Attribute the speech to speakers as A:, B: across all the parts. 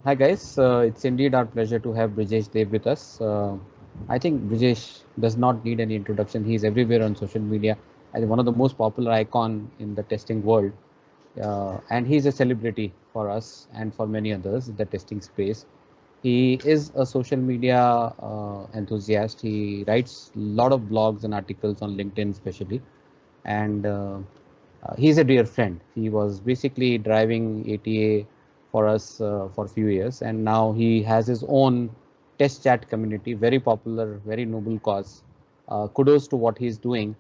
A: Hi guys, it's indeed our pleasure to have Brijesh Deb with us. I think Brijesh does not need any introduction. He's everywhere on social media. I think one of the most popular icon in the testing world, and he's a celebrity for us and for many others in the testing space. He is a social media enthusiast. He writes a lot of blogs and articles on LinkedIn, especially, and he's a dear friend. He was basically driving ATA for us for a few years, and now he has his own test chat community, very popular, very noble cause. Kudos to what he's doing,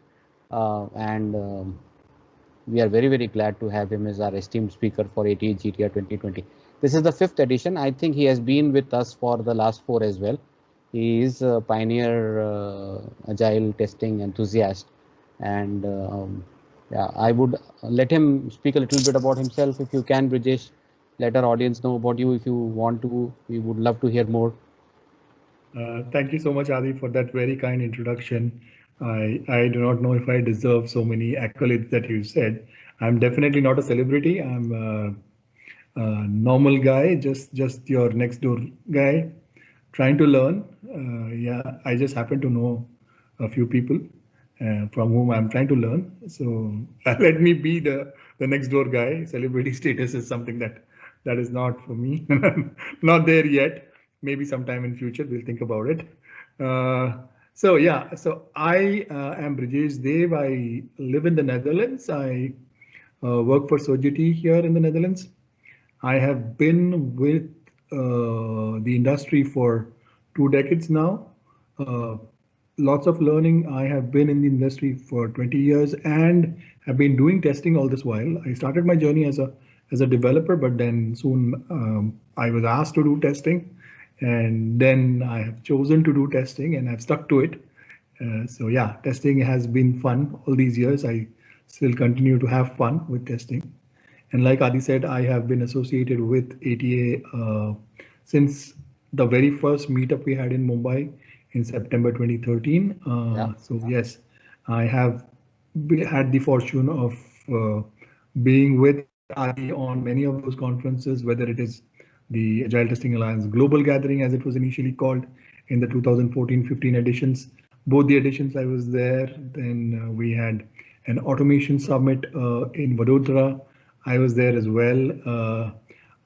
A: and we are very, very glad to have him as our esteemed speaker for ATA GTR 2020. This is the fifth edition. I think he has been with us for the last four as well. He is a pioneer agile testing enthusiast, and yeah, I would let him speak a little bit about himself. If you can, Brijesh, let our audience know about you if you want to. We would love to hear more.
B: Thank you so much, Adi, for that very kind introduction. I do not know if I deserve so many accolades that you said. I'm definitely not a celebrity. I'm a normal guy, just your next door guy, trying to learn. Yeah, I just happen to know a few people from whom I'm trying to learn. So let me be the next door guy. Celebrity status is something that is not for me. Not there yet. Maybe sometime in future we'll think about it. So yeah, so I am Brijesh Deb. I live in the Netherlands. I work for Sogeti here in the Netherlands. I have been with the industry for 2 decades now. Uh, Lots of learning. I have been in the industry for 20 years and have been doing testing all this while. I started my journey as a developer, but then soon I was asked to do testing, and then I have chosen to do testing and I've stuck to it. So yeah, testing has been fun all these years. I still continue to have fun with testing. And like Adi said, I have been associated with ATA since the very first meetup we had in Mumbai in September 2013.
A: Yeah.
B: So yes, I have had the fortune of being with Adi on many of those conferences, whether it is the Agile Testing Alliance Global Gathering, as it was initially called, in the 2014-15 editions. Both the editions I was there. Then we had an automation summit in Vadodara. I was there as well.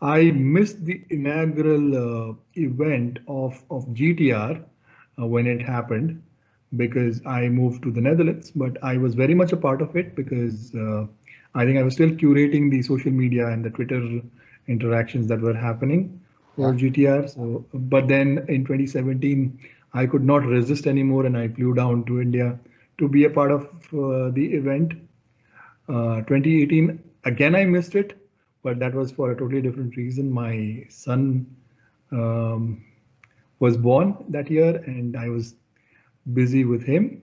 B: I missed the inaugural event of GTR when it happened because I moved to the Netherlands, but I was very much a part of it because I think I was still curating the social media and the Twitter interactions that were happening for
A: Yeah.
B: GTR. So, but then in 2017, I could not resist anymore and I flew down to India to be a part of the event. 2018, again, I missed it, but that was for a totally different reason. My son um, was born that year and I was busy with him.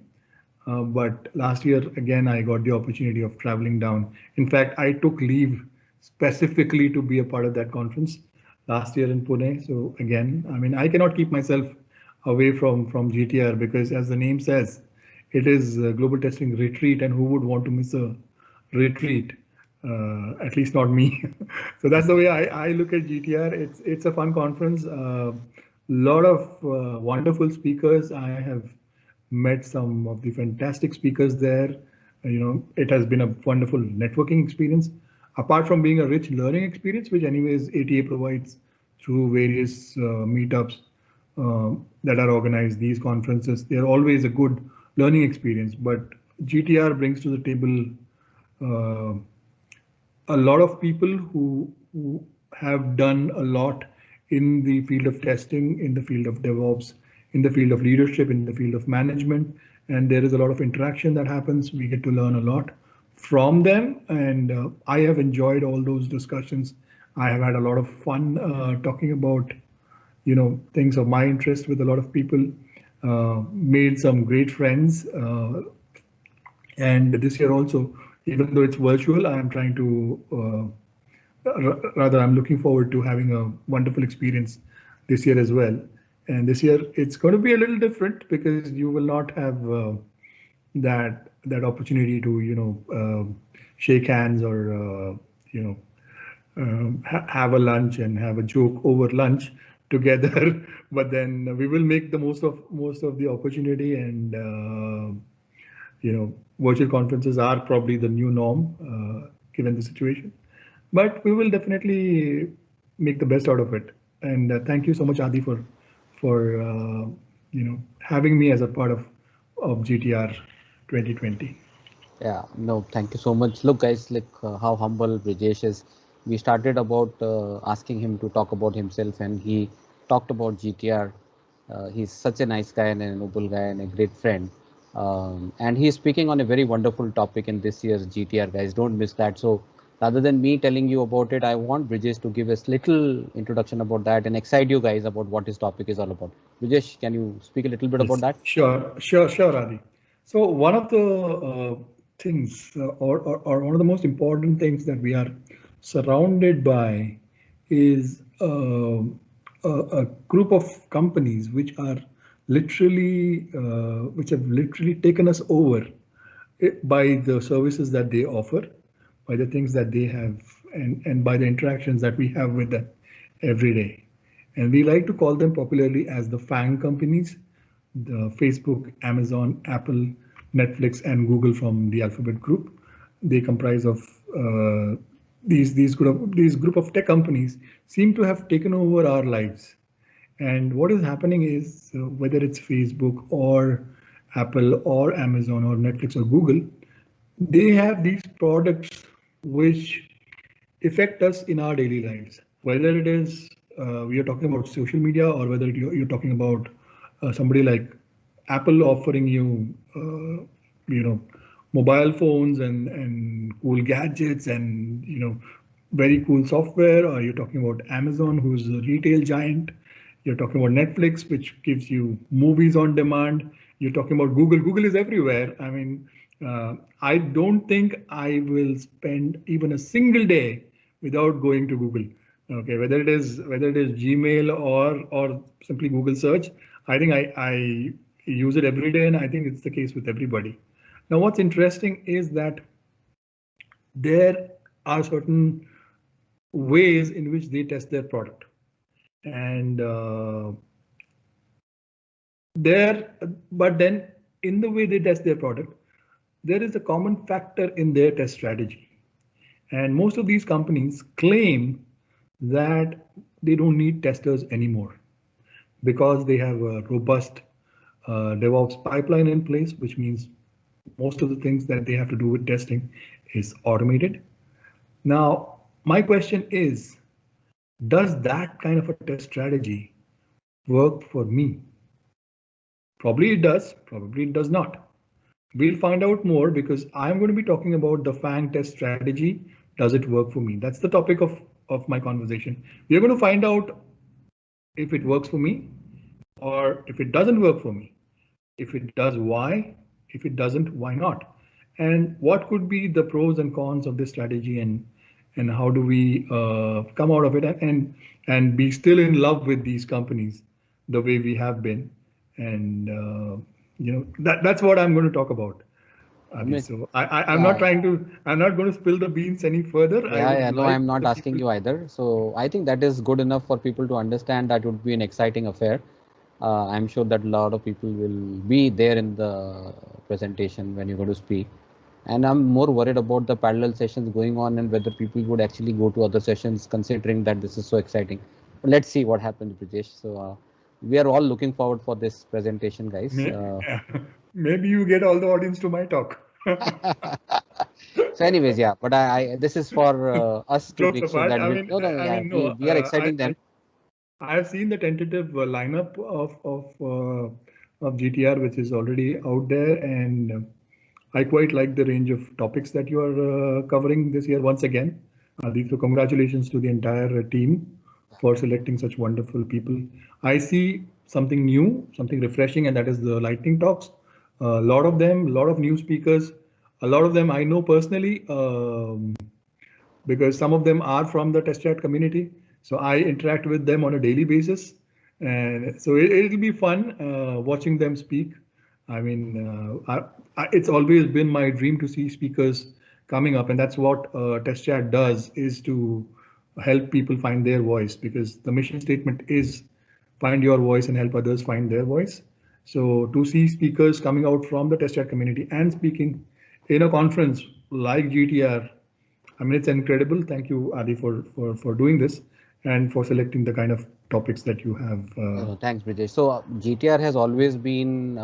B: But last year, again, I got the opportunity of traveling down. In fact, I took leave specifically to be a part of that conference last year in Pune. So again, I mean, I cannot keep myself away from GTR because, as the name says, it is a global testing retreat, and who would want to miss a retreat? At least not me. So that's the way I look at GTR. It's a fun conference. Lot of wonderful speakers. I have met some of the fantastic speakers there. It has been a wonderful networking experience. Apart from being a rich learning experience, which anyways ATA provides through various meetups that are organized, these conferences, they're always a good learning experience. But GTR brings to the table uh, a lot of people who have done a lot in the field of testing, in the field of DevOps, in the field of leadership, in the field of management. And there is a lot of interaction that happens. We get to learn a lot from them. And I have enjoyed all those discussions. I have had a lot of fun talking about things of my interest with a lot of people. Made some great friends, and this year also, even though it's virtual, I am trying to rather I'm looking forward to having a wonderful experience this year as well. And this year it's going to be a little different because you will not have that opportunity to shake hands or have a lunch and have a joke over lunch together. But then we will make the most of the opportunity, and virtual conferences are probably the new norm given the situation. But we will definitely make the best out of it. And thank you so much, Adi, for having me as a part of GTR 2020.
A: Yeah, no, thank you so much. Look, guys, like how humble Brijesh is. We started about asking him to talk about himself, and he talked about GTR. He's such a nice guy and a noble guy and a great friend. And he's speaking on a very wonderful topic in this year's GTR, guys. Don't miss that. So, rather than me telling you about it, I want Brijesh to give us little introduction about that and excite you guys about what his topic is all about. Brijesh, can you speak a little bit about
B: Yes,
A: that?
B: sure, Adi. So one of the things, or one of the most important things that we are surrounded by is a group of companies which have literally taken us over by the services that they offer, by the things that they have, and by the interactions that we have with them every day. And we like to call them popularly as the FAANG companies, the Facebook, Amazon, Apple, Netflix, and Google from the Alphabet Group. They comprise of these group of tech companies seem to have taken over our lives. And what is happening is whether it's Facebook or Apple or Amazon or Netflix or Google, they have these products which affect us in our daily lives. Whether it is we are talking about social media, or whether you're talking about somebody like Apple offering you mobile phones and cool gadgets and very cool software, or you're talking about Amazon, who's a retail giant. You're talking about Netflix, which gives you movies on demand. You're talking about Google. Google is everywhere. I mean, I don't think I will spend even a single day without going to Google. Okay, whether it is Gmail or simply Google search, I think I use it every day, and I think it's the case with everybody. Now, what's interesting is that there are certain ways in which they test their product, and there, but then in the way they test their product, there is a common factor in their test strategy. And most of these companies claim that they don't need testers anymore because they have a robust DevOps pipeline in place, which means most of the things that they have to do with testing is automated. Now, my question is, does that kind of a test strategy work for me? Probably it does, probably it does not. We'll find out more because I'm going to be talking about the FAANG test strategy. Does it work for me? That's the topic of my conversation. We're going to find out if it works for me or if it doesn't work for me. If it does, why? If it doesn't, why not? And what could be the pros and cons of this strategy, and how do we come out of it and be still in love with these companies the way we have been? And that's what I'm going to talk about. Adi.
A: Amazing.
B: So I'm not
A: Yeah,
B: trying to, I'm not going to spill the beans any further. I
A: yeah,
B: would
A: yeah. No,
B: like
A: I'm not
B: the
A: asking
B: people.
A: you either. So I think that is good enough for people to understand that would be an exciting affair. I'm sure that a lot of people will be there in the presentation when you're going to speak. And I'm more worried about the parallel sessions going on and whether people would actually go to other sessions considering that this is so exciting. But let's see what happens, Brijesh. So we are all looking forward for this presentation, guys.
B: May, maybe you get all the audience to my talk.
A: So anyways, yeah, but I this is for us to
B: Jokes
A: make sure
B: apart,
A: that we, no, no,
B: I
A: yeah,
B: mean, no.
A: we are exciting them.
B: I have seen the tentative lineup of GTR, which is already out there, and I quite like the range of topics that you are covering this year once again. So congratulations to the entire team for selecting such wonderful people. I see something new, something refreshing, and that is the lightning talks. A lot of them, a lot of new speakers. A lot of them I know personally. Because some of them are from the test chat community. So I interact with them on a daily basis. And so it'll be fun watching them speak. I mean, it's always been my dream to see speakers coming up. And that's what test chat does, is to help people find their voice, because the mission statement is find your voice and help others find their voice. So to see speakers coming out from the test chat community and speaking in a conference like GTR, I mean, it's incredible. Thank you, Adi, for doing this and for selecting the kind of topics that you have.
A: Thanks, Brijesh. So GTR has always been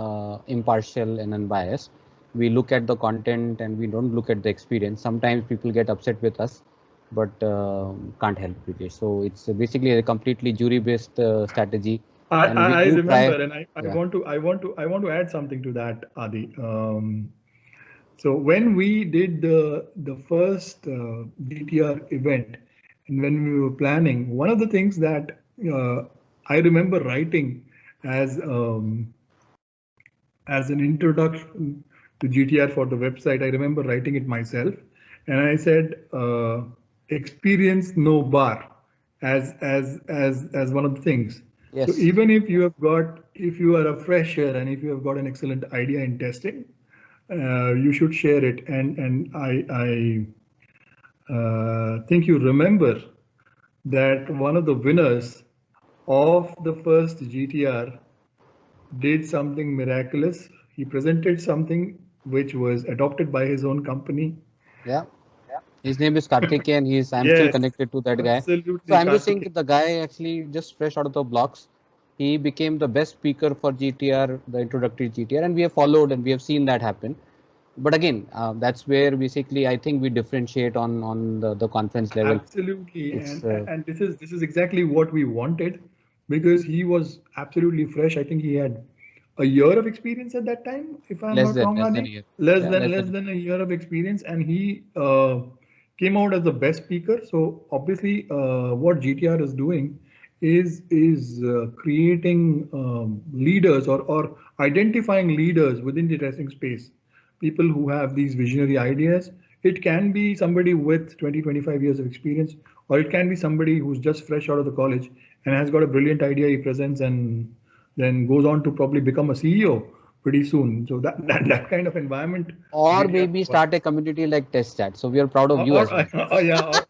A: impartial and unbiased. We look at the content and we don't look at the experience. Sometimes people get upset with us, but can't help, Brijesh. So it's basically a completely jury-based strategy, and we
B: I
A: do try.
B: remember, and I
A: Yeah,
B: want to add something to that, Adi. So when we did the first DTR event, and when we were planning, one of the things that I remember writing as um, as an introduction to GTR for the website, I remember writing it myself, and I said, "Experience no bar," as one of the things. So
A: yes,
B: even if if you are a fresher and if you have got an excellent idea in testing, you should share it. And I think you remember that one of the winners of the first GTR did something miraculous. He presented something which was adopted by his own company.
A: yeah. His name is Karthik, and I'm still
B: Yes,
A: connected to that guy. So
B: absolutely,
A: I'm just saying
B: Karthik.
A: that the guy actually just fresh out of the blocks. He became the best speaker for GTR, the introductory GTR, and we have followed and we have seen that happen. But again, that's where basically I think we differentiate on the conference level.
B: Absolutely,
A: It's
B: and this is exactly what we wanted, because he was absolutely fresh. I think he had a year of experience at that time, if I'm not wrong,
A: less than a
B: Adi.
A: year. Yeah, less
B: Less
A: than.
B: than a year of experience, and he came out as the best speaker. So obviously, what GTR is doing is creating leaders, or identifying leaders within the testing space, people who have these visionary ideas. It can be somebody with 20, 25 years of experience, or it can be somebody who's just fresh out of the college and has got a brilliant idea he presents, and then goes on to probably become a CEO pretty soon. So that kind of environment
A: Or
B: GTR
A: maybe
B: provides.
A: start a community like Test Chat. So we are proud of you as well.
B: Yeah,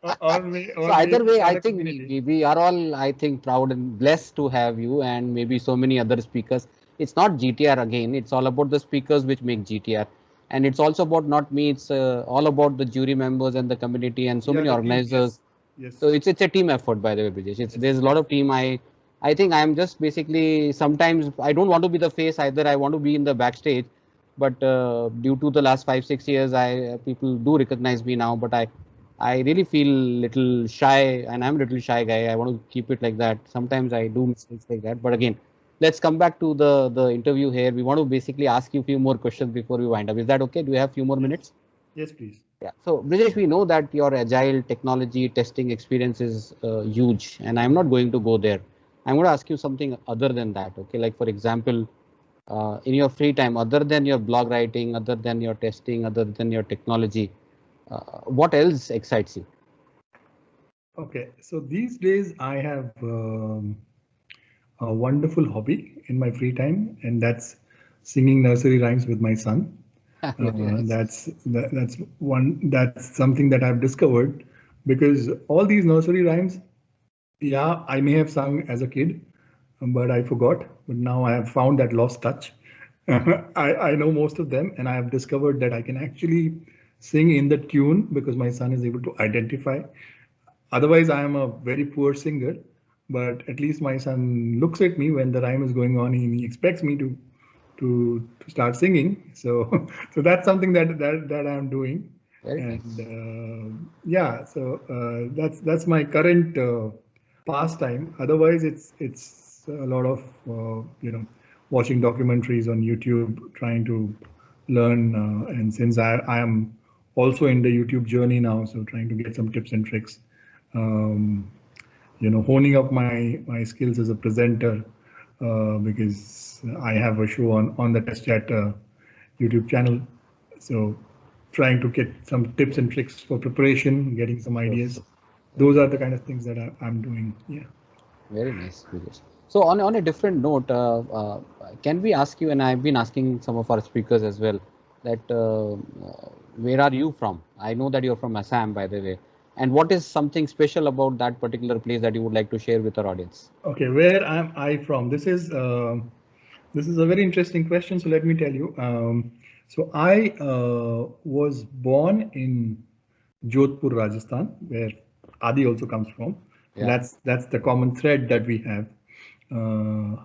A: So
B: or
A: either
B: maybe
A: way,
B: start
A: I
B: a
A: think
B: community.
A: we are all, I think, proud and blessed to have you and maybe so many other speakers. It's not GTR again. It's all about the speakers which make GTR. And it's also about not me. It's all about the jury members and the community and so
B: Yeah,
A: many
B: the team.
A: organizers.
B: Yes,
A: So
B: yes,
A: it's a team effort, by the way, Brijesh. It's
B: yes.
A: there's a lot of team. I think I'm just basically sometimes I don't want to be the face either. I want to be in the backstage, but due to the last 5 6 years, I people do recognize me now. But I really feel little shy, and I'm a little shy guy. I want to keep it like that. Sometimes I do mistakes like that. But again, let's come back to the interview here. We want to basically ask you a few more questions before we wind up. Is that okay? Do we have a few more
B: Yes,
A: minutes?
B: yes, please.
A: Yeah. So, Brijesh, we know that your agile technology testing experience is huge, and I'm not going to go there. I'm going to ask you something other than that. Okay. Like, for example, in your free time, other than your blog writing, other than your testing, other than your technology, what else excites you?
B: Okay, so these days I have a wonderful hobby in my free time, and that's singing nursery rhymes with my son.
A: Very nice.
B: That's something that I've discovered, because all these nursery rhymes, yeah, I may have sung as a kid, but I forgot. But now I have found that lost touch. I know most of them, and I have discovered that I can actually sing in the tune because my son is able to identify. Otherwise, I am a very poor singer, but at least my son looks at me when the rhyme is going on and he expects me to start singing. So so that's something that I'm doing,
A: Very
B: and
A: nice.
B: yeah, so that's my current pastime. Otherwise, it's a lot of watching documentaries on YouTube, trying to learn, and since I am also in the YouTube journey now, so trying to get some tips and tricks, um, honing up my skills as a presenter, because I have a show on the Test Chat YouTube channel. So trying to get some tips and tricks for preparation, getting some
A: Sure,
B: ideas.
A: sure.
B: Those are the kind of things that I'm doing. Yeah.
A: Very nice, Brijesh. So on a different note, can we ask you, and I've been asking some of our speakers as well, that where are you from? I know that you're from Assam, by the way. And what is something special about that particular place that you would like to share with our audience?
B: Okay, where am I from? This is a very interesting question. So let me tell you. So I was born in Jodhpur, Rajasthan, where Adi also comes from.
A: Yeah.
B: That's the common thread that we have. Uh,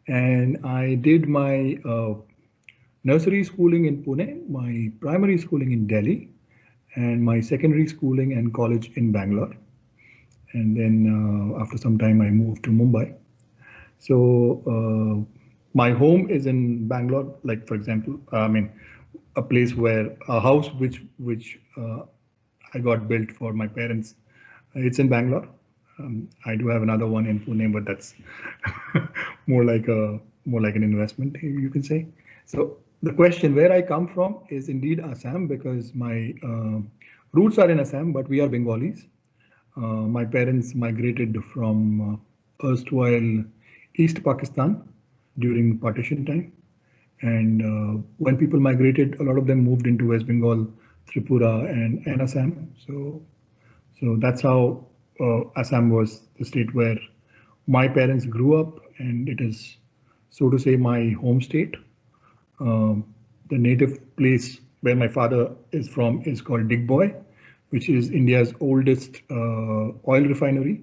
B: and I did my nursery schooling in Pune, my primary schooling in Delhi, and my secondary schooling and college in Bangalore. And then after some time, I moved to Mumbai. So my home is in Bangalore. Like for example, I mean, a place where a house which I got built for my parents. It's in Bangalore. I do have another one in Pune, but that's more like an investment, you can say. So the question where I come from is indeed Assam because my roots are in Assam, but we are Bengalis. My parents migrated from erstwhile East Pakistan during partition time. And when people migrated, a lot of them moved into West Bengal, Tripura, and Assam. So that's how Assam was the state where my parents grew up, and it is, so to say, my home state. The native place where my father is from is called Digboy, which is India's oldest oil refinery,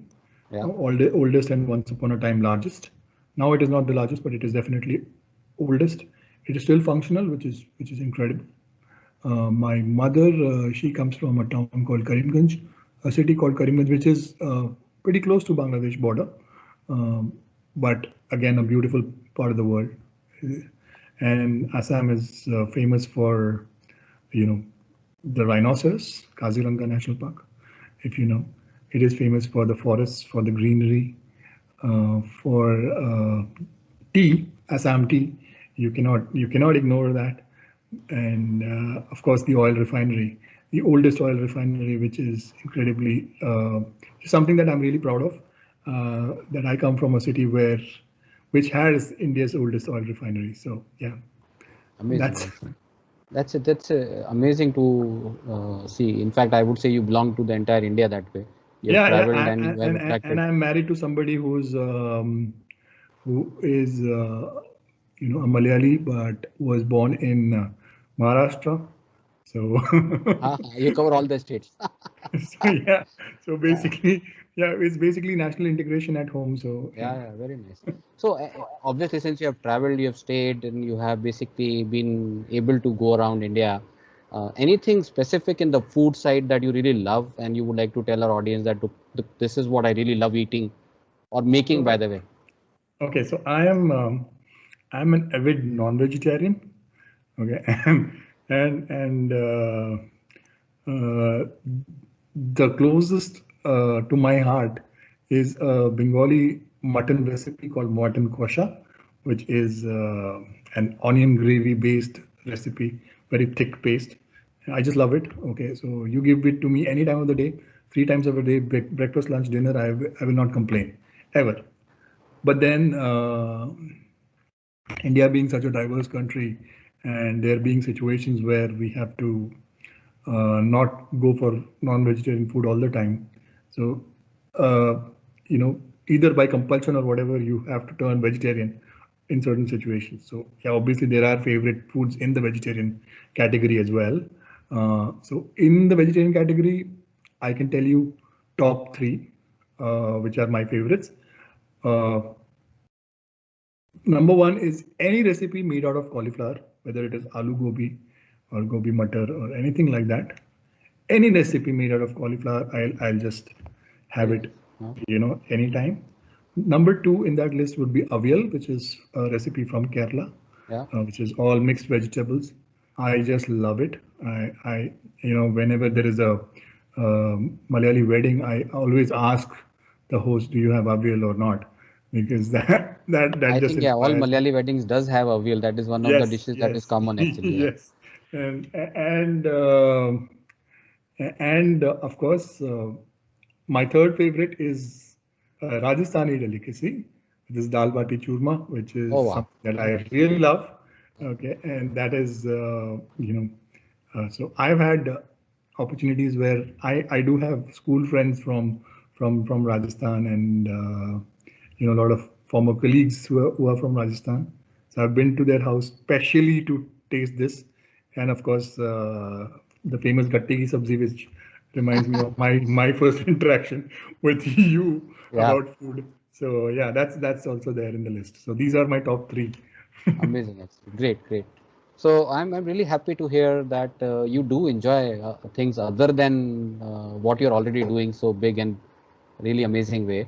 A: Yeah.
B: oldest and once upon a time largest. Now it is not the largest, but it is definitely oldest. It is still functional, which is incredible. My mother, she comes from a town called Karimganj, a city called Karimganj, which is pretty close to Bangladesh border, um, but again a beautiful part of the world. And Assam is famous for, you know, the rhinoceros, Kaziranga National Park, if you know. It is famous for the forests, for the greenery, for tea, Assam tea. You cannot ignore that. And of course, the oil refinery, the oldest oil refinery, which is incredibly something that I'm really proud of. That I come from a city which has India's oldest oil refinery. So yeah,
A: Amazing.
B: that's
A: That's amazing to see. In fact, I would say you belong to the entire India that way. You have
B: yeah,
A: traveled and you have
B: and
A: interacted.
B: I'm married to somebody who is a Malayali but was born in Maharashtra. So
A: You cover all the states.
B: so yeah, so
A: Yeah,
B: basically yeah, it's basically national integration at home. So yeah.
A: yeah, very nice. So obviously, since you have traveled, you have stayed, and you have basically been able to go around India. Anything specific in the food side that you really love, and you would like to tell our audience that this is what I really love eating or making,
B: So
A: by the way.
B: okay, so I'm an avid non-vegetarian. Okay, and the closest to my heart is a Bengali mutton recipe called mutton kosha, which is an onion gravy based recipe, very thick paste. I just love it. Okay, so you give it to me any time of the day, 3 times of a day, breakfast, lunch, dinner. I will not complain ever. But then India being such a diverse country, and there being situations where we have to not go for non-vegetarian food all the time. So, uh, either by compulsion or whatever, you have to turn vegetarian in certain situations. So, yeah, obviously there are favorite foods in the vegetarian category as well. So, in the vegetarian category, I can tell you top three, which are my favorites. Uh, Number one is any recipe made out of cauliflower, whether it is aloo gobi or gobi mutter or anything like that. Any recipe made out of cauliflower, I'll just have
A: Very
B: it,
A: nice. Huh?
B: anytime. Number two in that list would be avial, which is a recipe from Kerala,
A: Yeah.
B: which is all mixed vegetables. I just love it. Whenever there is a Malayali wedding, I always ask the host, "Do you have avial or not?" Because that
A: I
B: just
A: think yeah, all
B: inspires me.
A: Malayali weddings does have avial. That is one of the
B: Yes,
A: dishes that is
B: yes,
A: common actually. Yeah.
B: yes, and of course, my third favorite is Rajasthani delicacy. This dal bati churma, which
A: Oh
B: is
A: wow.
B: something that I really love. Okay, and that is so I've had opportunities where I do have school friends from Rajasthan, and a lot of former colleagues who are from Rajasthan. So I've been to their house specially to taste this, and of course the famous gatte ki sabzi, which reminds me of my first interaction with you
A: Yeah,
B: about food. So yeah, that's also there in the list. So these are my top three.
A: amazing. Excellent. Great, great. So I'm really happy to hear that you do enjoy things other than what you're already doing so big and really amazing way.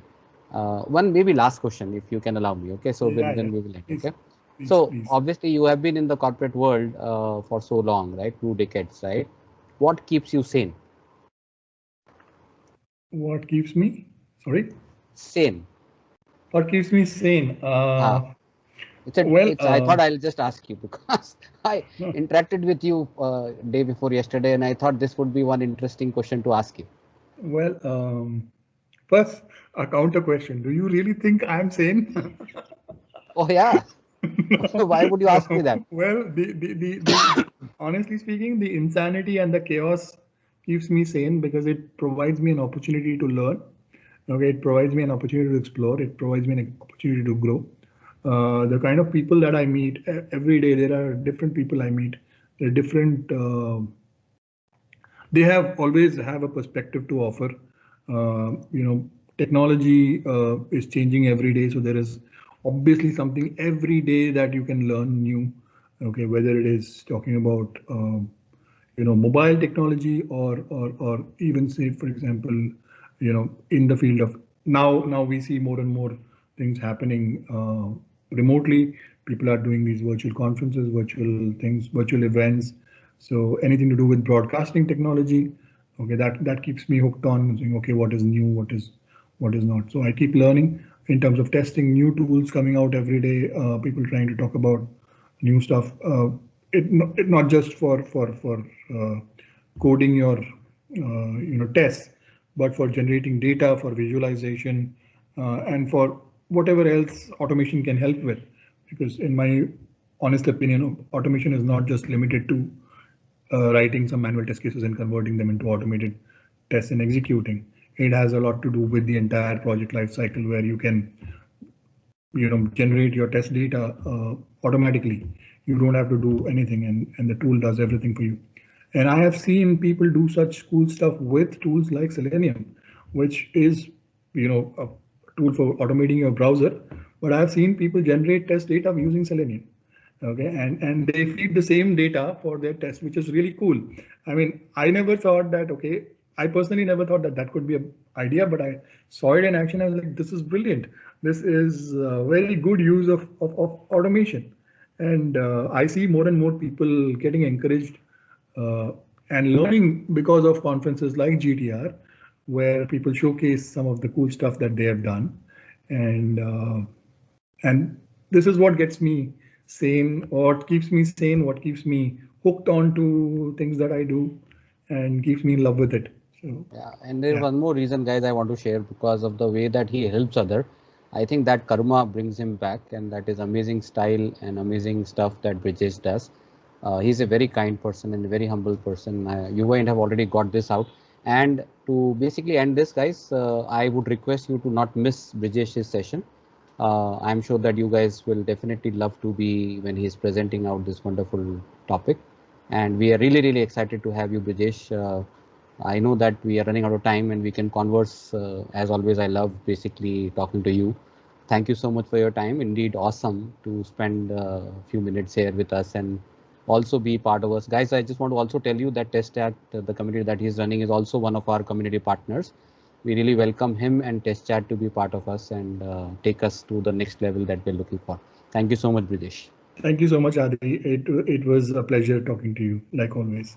A: One maybe last question, if you can allow me. Okay, so
B: Yeah, yeah.
A: then we will end.
B: Please,
A: Okay.
B: please,
A: So
B: please.
A: obviously you have been in the corporate world for so long, right? 2 decades, right? What keeps you sane?
B: What keeps me, sorry,
A: Sane.
B: what keeps me sane?
A: Ah,
B: Well,
A: it's. I thought I'll just ask you because I
B: no,
A: interacted with you day before yesterday, and I thought this would be one interesting question to ask you.
B: well, first, a counter question. Do you really think I'm sane?
A: Oh yeah.
B: No,
A: Why would you ask me that?
B: well, honestly speaking, the insanity and the chaos keeps me sane because it provides me an opportunity to learn. Okay, it provides me an opportunity to explore. It provides me an opportunity to grow. The kind of people that I meet every day, there are different people I meet. There are different. They have always have a perspective to offer. Technology is changing every day, so there is obviously something every day that you can learn new. Okay, whether it is talking about mobile technology, or even say, for example, in the field of now we see more and more things happening remotely. People are doing these virtual conferences, virtual things, virtual events. So anything to do with broadcasting technology, okay, that keeps me hooked on saying, okay, what is new, what is not. So I keep learning in terms of testing new tools coming out every day. People trying to talk about new stuff. It not just for coding your tests, but for generating data, for visualization, and for whatever else automation can help with. Because in my honest opinion, automation is not just limited to writing some manual test cases and converting them into automated tests and executing. It has a lot to do with the entire project life cycle, where you can generate your test data automatically. You don't have to do anything, and the tool does everything for you. And I have seen people do such cool stuff with tools like Selenium, which is a tool for automating your browser. But I've seen people generate test data using Selenium. Okay, and they feed the same data for their test, which is really cool. I mean, I never thought that. Okay, I personally never thought that that could be an idea, but I saw it in action. I was like, this is brilliant. This is a very good use of automation. And I see more and more people getting encouraged uh, and learning because of conferences like GTR, where people showcase some of the cool stuff that they have done. And this is what gets me sane, what keeps me sane, what keeps me hooked on to things that I do, and keeps me in love with it. So
A: Yeah, and there's
B: yeah.
A: one more reason, guys, I want to share because of the way that he helps other. I think that karma brings him back, and that is amazing style and amazing stuff that Brijesh does. He's a very kind person and a very humble person. You might have already got this out. And to basically end this, guys, I would request you to not miss Brijesh's session. I'm sure that you guys will definitely love to be when he's presenting out this wonderful topic. And we are really, really excited to have you, Brijesh. I know that we are running out of time and we can converse. As always, I love basically talking to you. Thank you so much for your time. Indeed, awesome to spend a few minutes here with us and also be part of us. Guys, I just want to also tell you that Test Chat, the community that he's running, is also one of our community partners. We really welcome him and Test Chat to be part of us and take us to the next level that we're looking for. Thank you so much, Brijesh.
B: Thank you so much, Adi. It was a pleasure talking to you, like always.